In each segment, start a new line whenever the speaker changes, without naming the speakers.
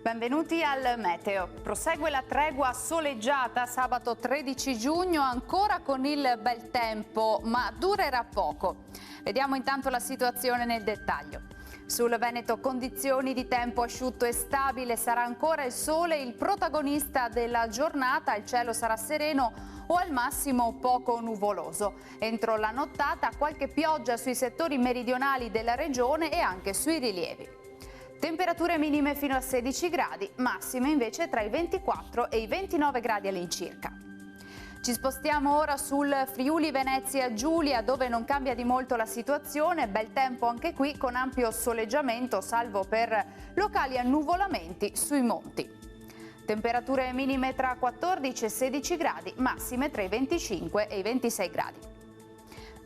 Benvenuti al Meteo. Prosegue la tregua soleggiata sabato 13 giugno ancora con il bel tempo, ma durerà poco. Vediamo intanto la situazione nel dettaglio. Sul Veneto condizioni di tempo asciutto e stabile, sarà ancora il sole il protagonista della giornata, il cielo sarà sereno o al massimo poco nuvoloso. Entro la nottata qualche pioggia sui settori meridionali della regione e anche sui rilievi. Temperature minime fino a 16 gradi, massime invece tra i 24 e i 29 gradi all'incirca. Ci spostiamo ora sul Friuli Venezia Giulia, dove non cambia di molto la situazione, bel tempo anche qui con ampio soleggiamento salvo per locali annuvolamenti sui monti. Temperature minime tra 14 e 16 gradi, massime tra i 25 e i 26 gradi.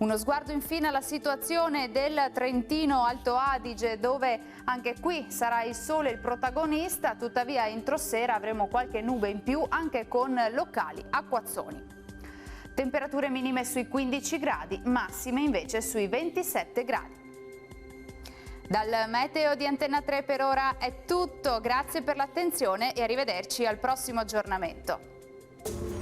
Uno sguardo infine alla situazione del Trentino Alto Adige, dove anche qui sarà il sole il protagonista, tuttavia entro sera avremo qualche nube in più anche con locali acquazzoni. Temperature minime sui 15 gradi, massime invece sui 27 gradi. Dal Meteo di Antenna 3 per ora è tutto, grazie per l'attenzione e arrivederci al prossimo aggiornamento.